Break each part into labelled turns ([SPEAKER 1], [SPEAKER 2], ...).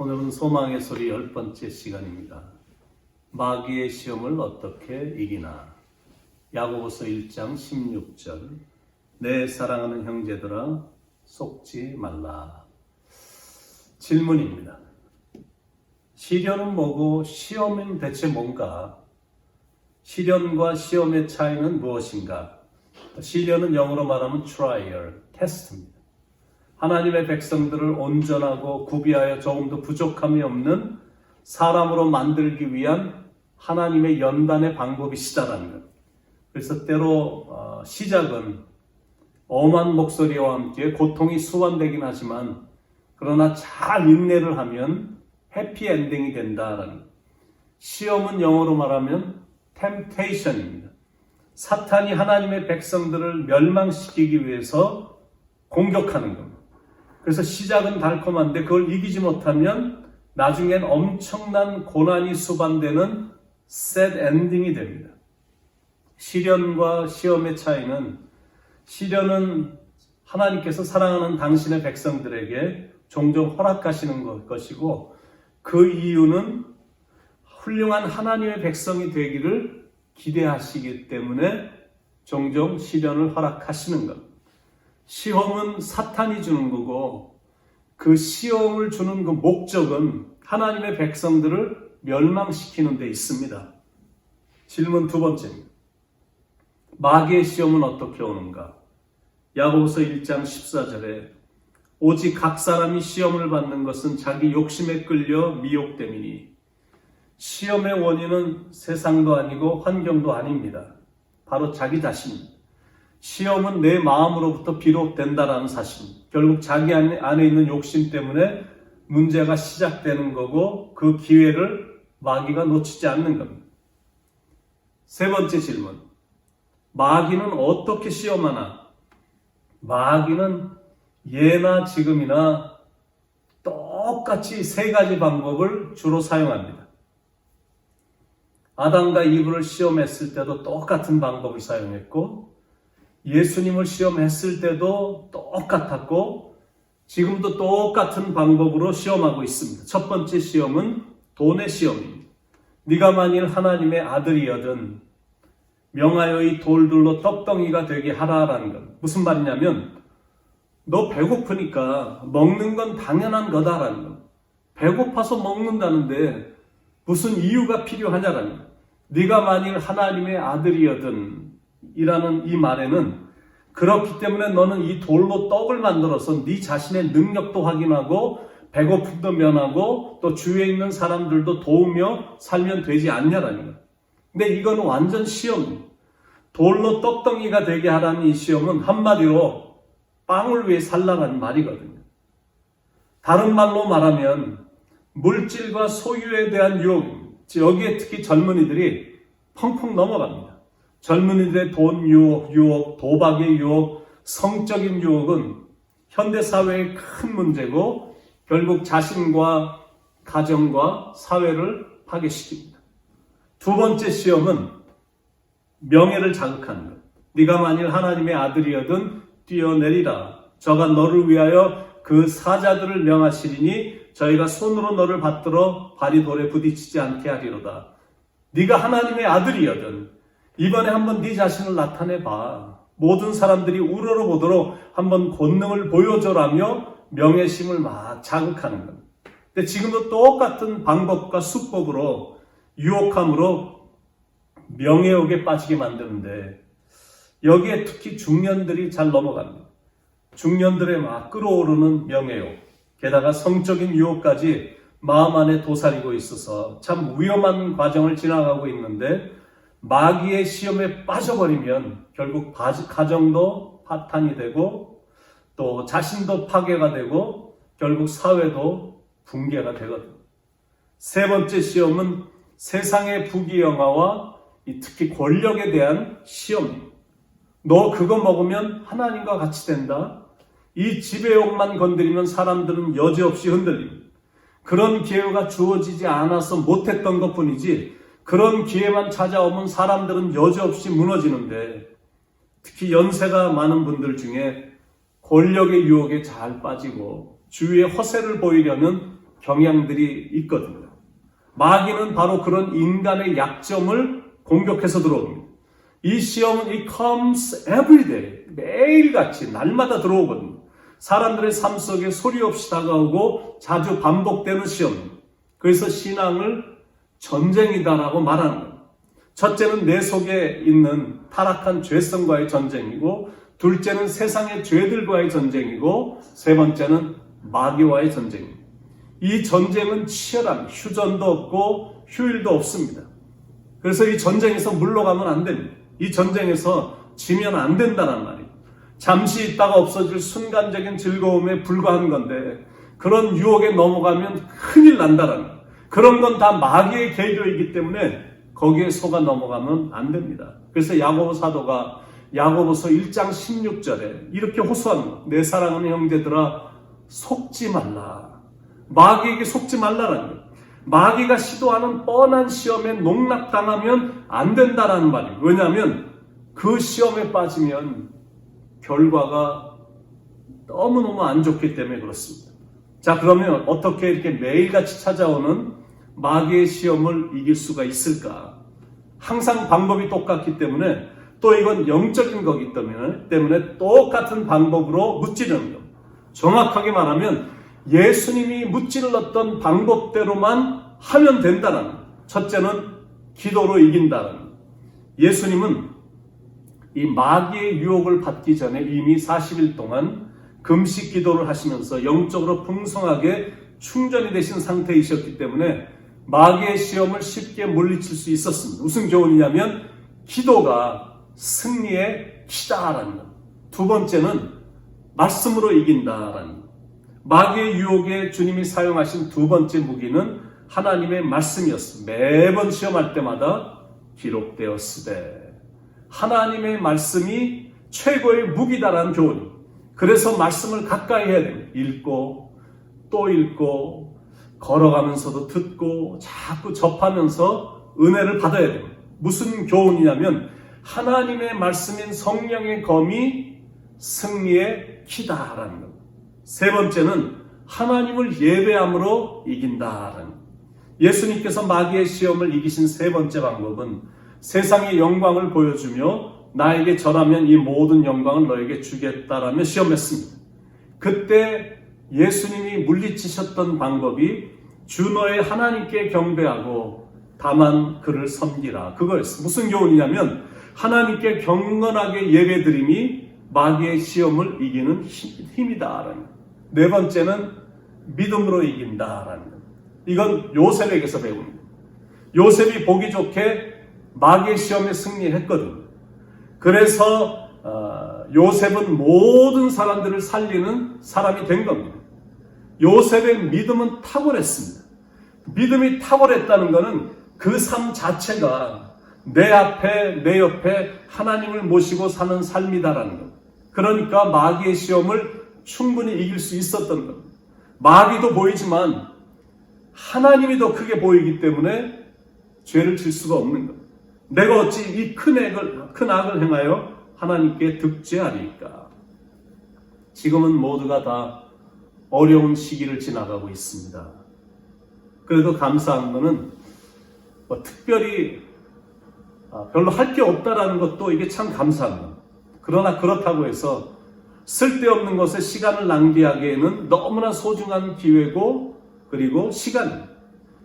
[SPEAKER 1] 오늘은 소망의 소리 10번째 시간입니다. 마귀의 시험을 어떻게 이기나. 야고보서 1장 16절. 내 사랑하는 형제들아 속지 말라. 질문입니다. 시련은 뭐고 시험은 대체 뭔가? 시련과 시험의 차이는 무엇인가? 시련은 영어로 말하면 trial, 테스트입니다. 하나님의 백성들을 온전하고 구비하여 조금도 부족함이 없는 사람으로 만들기 위한 하나님의 연단의 방법이시다라는 것. 그래서 때로 시작은 엄한 목소리와 함께 고통이 수반되긴 하지만 그러나 잘 인내를 하면 해피엔딩이 된다라는 것. 시험은 영어로 말하면 temptation입니다. 사탄이 하나님의 백성들을 멸망시키기 위해서 공격하는 겁니다. 그래서 시작은 달콤한데 그걸 이기지 못하면 나중엔 엄청난 고난이 수반되는 sad ending이 됩니다. 시련과 시험의 차이는, 시련은 하나님께서 사랑하는 당신의 백성들에게 종종 허락하시는 것이고, 그 이유는 훌륭한 하나님의 백성이 되기를 기대하시기 때문에 종종 시련을 허락하시는 것. 시험은 사탄이 주는 거고, 그 시험을 주는 그 목적은 하나님의 백성들을 멸망시키는 데 있습니다. 질문 두 번째입니다. 마귀의 시험은 어떻게 오는가? 야고보서 1장 14절에 오직 각 사람이 시험을 받는 것은 자기 욕심에 끌려 미혹됨이니. 시험의 원인은 세상도 아니고 환경도 아닙니다. 바로 자기 자신입니다. 시험은 내 마음으로부터 비롯된다라는 사실입니다. 결국 자기 안에 있는 욕심 때문에 문제가 시작되는 거고 그 기회를 마귀가 놓치지 않는 겁니다. 세 번째 질문. 마귀는 어떻게 시험하나? 마귀는 예나 지금이나 똑같이 세 가지 방법을 주로 사용합니다. 아담과 이브를 시험했을 때도 똑같은 방법을 사용했고, 예수님을 시험했을 때도 똑같았고, 지금도 똑같은 방법으로 시험하고 있습니다. 첫 번째 시험은 돈의 시험입니다. 네가 만일 하나님의 아들이여든 명하여 이 돌들로 떡덩이가 되게 하라라는 것. 무슨 말이냐면 너 배고프니까 먹는 건 당연한 거다라는 것. 배고파서 먹는다는데 무슨 이유가 필요하냐라는 것. 네가 만일 하나님의 아들이여든 이라는 이 말에는 그렇기 때문에 너는 이 돌로 떡을 만들어서 네 자신의 능력도 확인하고 배고픔도 면하고 또 주위에 있는 사람들도 도우며 살면 되지 않냐라는 것. 근데 이건 완전 시험입니다. 돌로 떡덩이가 되게 하라는 이 시험은 한마디로 빵을 위해 살라는 말이거든요. 다른 말로 말하면 물질과 소유에 대한 유혹입니다. 여기에 특히 젊은이들이 펑펑 넘어갑니다. 젊은이들의 돈 유혹, 도박의 유혹, 성적인 유혹은 현대사회의 큰 문제고 결국 자신과 가정과 사회를 파괴시킵니다. 두 번째 시험은 명예를 자극하는 것. 네가 만일 하나님의 아들이여든 뛰어내리라. 저가 너를 위하여 그 사자들을 명하시리니 저희가 손으로 너를 받들어 발이 돌에 부딪히지 않게 하리로다. 네가 하나님의 아들이여든 이번에 한번 네 자신을 나타내봐. 모든 사람들이 우러러보도록 한번 권능을 보여줘라며 명예심을 막 자극하는 겁니다. 근데 지금도 똑같은 방법과 수법으로 유혹함으로 명예욕에 빠지게 만드는데 여기에 특히 중년들이 잘 넘어갑니다. 중년들의 막 끌어오르는 명예욕, 게다가 성적인 유혹까지 마음 안에 도사리고 있어서 참 위험한 과정을 지나가고 있는데 마귀의 시험에 빠져버리면 결국 가정도 파탄이 되고 또 자신도 파괴가 되고 결국 사회도 붕괴가 되거든요. 세 번째 시험은 세상의 부귀영화와 특히 권력에 대한 시험입니다. 너 그거 먹으면 하나님과 같이 된다. 이 지배욕만 건드리면 사람들은 여지없이 흔들립니다. 그런 기회가 주어지지 않아서 못했던 것뿐이지 그런 기회만 찾아오면 사람들은 여지없이 무너지는데 특히 연세가 많은 분들 중에 권력의 유혹에 잘 빠지고 주위에 허세를 보이려는 경향들이 있거든요. 마귀는 바로 그런 인간의 약점을 공격해서 들어옵니다. 이 시험은 it comes every day, 매일같이 날마다 들어오거든요. 사람들의 삶 속에 소리 없이 다가오고 자주 반복되는 시험입니다. 그래서 신앙을 전쟁이다라고 말하는 거예요. 첫째는 내 속에 있는 타락한 죄성과의 전쟁이고, 둘째는 세상의 죄들과의 전쟁이고, 세 번째는 마귀와의 전쟁입니다. 이 전쟁은 치열한 휴전도 없고 휴일도 없습니다. 그래서 이 전쟁에서 물러가면 안 됩니다. 이 전쟁에서 지면 안 된다는 말이에요. 잠시 있다가 없어질 순간적인 즐거움에 불과한 건데 그런 유혹에 넘어가면 큰일 난다는 거예요. 그런 건 다 마귀의 계교이기 때문에 거기에 속아 넘어가면 안 됩니다. 그래서 야고보 사도가 야고보서 1장 16절에 이렇게 호소하는 거예요. 내 사랑하는 형제들아 속지 말라. 마귀에게 속지 말라라는 거예요. 마귀가 시도하는 뻔한 시험에 농락당하면 안 된다라는 말이에요. 왜냐하면 그 시험에 빠지면 결과가 너무너무 안 좋기 때문에 그렇습니다. 자, 그러면 어떻게 이렇게 매일같이 찾아오는 마귀의 시험을 이길 수가 있을까? 항상 방법이 똑같기 때문에, 또 이건 영적인 거기 때문에 똑같은 방법으로 무찌르는 겁니다. 정확하게 말하면 예수님이 무찔렀던 방법대로만 하면 된다는 거예요. 첫째는 기도로 이긴다는 거예요. 예수님은 이 마귀의 유혹을 받기 전에 이미 40일 동안 금식 기도를 하시면서 영적으로 풍성하게 충전이 되신 상태이셨기 때문에 마귀의 시험을 쉽게 물리칠 수 있었습니다. 무슨 교훈이냐면 기도가 승리의 키다라는 것. 두 번째는 말씀으로 이긴다라는 것. 마귀의 유혹에 주님이 사용하신 두 번째 무기는 하나님의 말씀이었습니다. 매번 시험할 때마다 기록되었으되 하나님의 말씀이 최고의 무기다라는 교훈입니다. 그래서 말씀을 가까이 해야 됩니다. 읽고 또 읽고 걸어가면서도 듣고 자꾸 접하면서 은혜를 받아야 됩니다. 무슨 교훈이냐면 하나님의 말씀인 성령의 검이 승리의 키다라는 것. 세 번째는 하나님을 예배함으로 이긴다라는 것. 예수님께서 마귀의 시험을 이기신 세 번째 방법은 세상의 영광을 보여주며 나에게 절하면 이 모든 영광을 너에게 주겠다라며 시험했습니다. 그때 예수님이 물리치셨던 방법이 주 너의 하나님께 경배하고 다만 그를 섬기라. 그거였어요. 무슨 교훈이냐면 하나님께 경건하게 예배드림이 마귀의 시험을 이기는 힘이다라는. 네 번째는 믿음으로 이긴다라는. 이건 요셉에게서 배웁니다. 요셉이 보기 좋게 마귀의 시험에 승리했거든요. 그래서 요셉은 모든 사람들을 살리는 사람이 된 겁니다. 요셉의 믿음은 탁월했습니다. 믿음이 탁월했다는 것은 그 삶 자체가 내 앞에 내 옆에 하나님을 모시고 사는 삶이다라는 것. 그러니까 마귀의 시험을 충분히 이길 수 있었던 겁니다. 마귀도 보이지만 하나님이 더 크게 보이기 때문에 죄를 질 수가 없는 겁니다. 내가 어찌 이 큰 악을 행하여 하나님께 득죄하리까? 지금은 모두가 다 어려운 시기를 지나가고 있습니다. 그래도 감사한 것은 특별히 별로 할 게 없다라는 것도 이게 참 감사한 겁니다. 그러나 그렇다고 해서 쓸데없는 것에 시간을 낭비하기에는 너무나 소중한 기회고 그리고 시간입니다.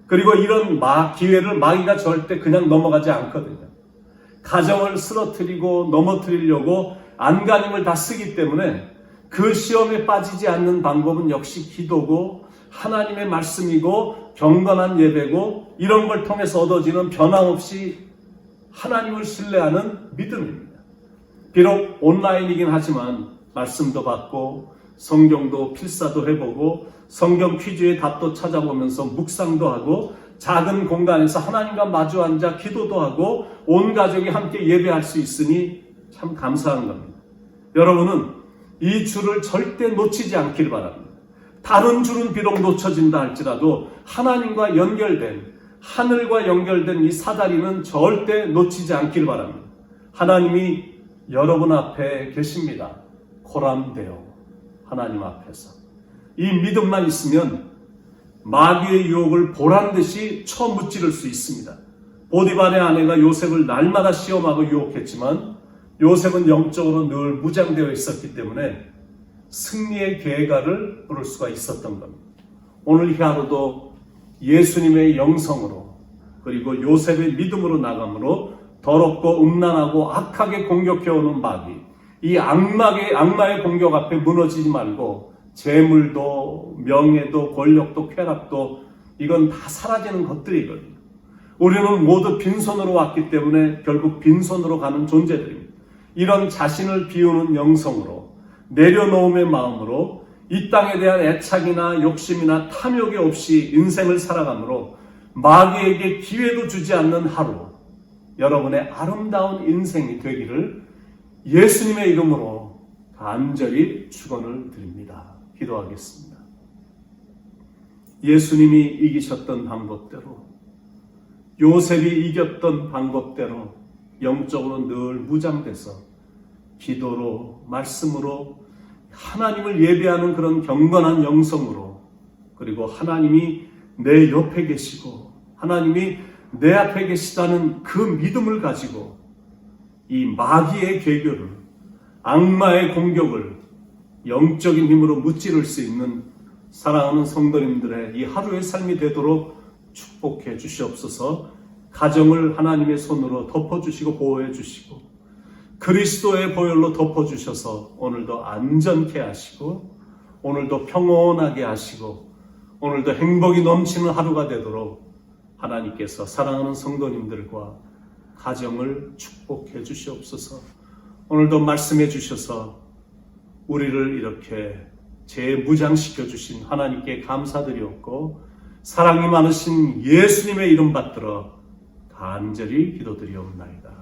[SPEAKER 1] 그리고 이런 기회를 마귀가 절대 그냥 넘어가지 않거든요. 가정을 쓰러뜨리고 넘어뜨리려고 안간힘을 다 쓰기 때문에 그 시험에 빠지지 않는 방법은 역시 기도고 하나님의 말씀이고 경건한 예배고 이런 걸 통해서 얻어지는 변함없이 하나님을 신뢰하는 믿음입니다. 비록 온라인이긴 하지만 말씀도 받고 성경도 필사도 해보고 성경 퀴즈의 답도 찾아보면서 묵상도 하고 작은 공간에서 하나님과 마주 앉아 기도도 하고 온 가족이 함께 예배할 수 있으니 참 감사한 겁니다. 여러분은 이 줄을 절대 놓치지 않길 바랍니다. 다른 줄은 비록 놓쳐진다 할지라도 하나님과 연결된 하늘과 연결된 이 사다리는 절대 놓치지 않길 바랍니다. 하나님이 여러분 앞에 계십니다. 고람되어 하나님 앞에서 이 믿음만 있으면 마귀의 유혹을 보란듯이 쳐무찌를 수 있습니다. 보디발의 아내가 요셉을 날마다 시험하고 유혹했지만 요셉은 영적으로 늘 무장되어 있었기 때문에 승리의 계가를 부를 수가 있었던 겁니다. 오늘 이 하루도 예수님의 영성으로 그리고 요셉의 믿음으로 나감으로 더럽고 음란하고 악하게 공격해오는 마귀, 이 악마의 공격 앞에 무너지지 말고 재물도 명예도 권력도 쾌락도 이건 다 사라지는 것들이거든요. 우리는 모두 빈손으로 왔기 때문에 결국 빈손으로 가는 존재들입니다. 이런 자신을 비우는 영성으로 내려놓음의 마음으로 이 땅에 대한 애착이나 욕심이나 탐욕이 없이 인생을 살아가므로 마귀에게 기회도 주지 않는 하루, 여러분의 아름다운 인생이 되기를 예수님의 이름으로 간절히 축원을 드립니다. 기도하겠습니다. 예수님이 이기셨던 방법대로, 요셉이 이겼던 방법대로 영적으로 늘 무장돼서 기도로, 말씀으로 하나님을 예배하는 그런 경건한 영성으로, 그리고 하나님이 내 옆에 계시고 하나님이 내 앞에 계시다는 그 믿음을 가지고 이 마귀의 계교를, 악마의 공격을 영적인 힘으로 무찌를 수 있는 사랑하는 성도님들의 이 하루의 삶이 되도록 축복해 주시옵소서. 가정을 하나님의 손으로 덮어주시고 보호해 주시고 그리스도의 보혈로 덮어주셔서 오늘도 안전케 하시고 오늘도 평온하게 하시고 오늘도 행복이 넘치는 하루가 되도록 하나님께서 사랑하는 성도님들과 가정을 축복해 주시옵소서. 오늘도 말씀해 주셔서 우리를 이렇게 재무장시켜 주신 하나님께 감사드리옵고 사랑이 많으신 예수님의 이름 받들어 간절히 기도드리옵나이다.